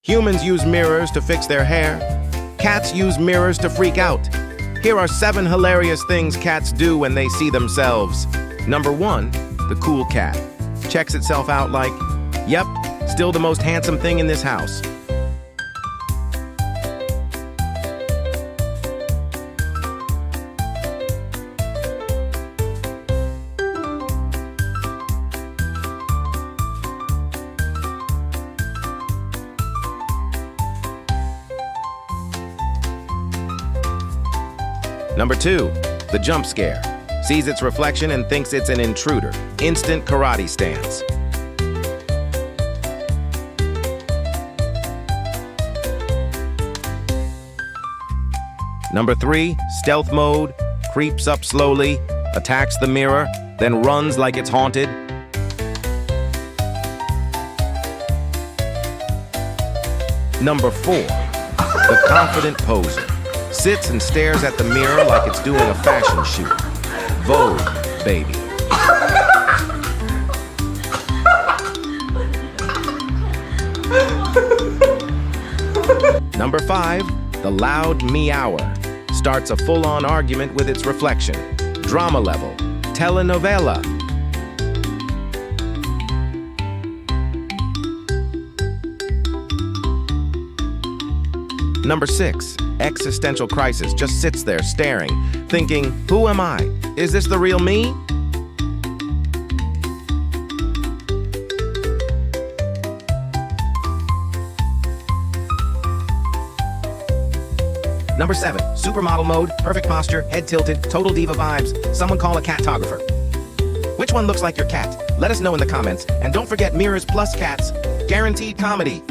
Humans use mirrors to fix their hair. Cats use mirrors to freak out. Here are 7 hilarious things cats do when they see themselves. Number 1, the cool cat. Checks itself out like, yep, still the most handsome thing in this house. Number 2, the jump scare. Sees its reflection and thinks it's an intruder. Instant karate stance. Number 3, stealth mode. Creeps up slowly, attacks the mirror, then runs like it's haunted. Number 4, the confident poser. Sits and stares at the mirror like it's doing a fashion shoot. Vogue, baby. Number 5, the loud meower. Starts a full-on argument with its reflection. Drama level. Telenovela. Number 6, existential crisis. Just sits there staring, thinking, who am I? Is this the real me? Number 7, supermodel mode, perfect posture, head tilted, total diva vibes. Someone call a catographer. Which one looks like your cat? Let us know in the comments. And don't forget mirrors plus cats. Guaranteed comedy.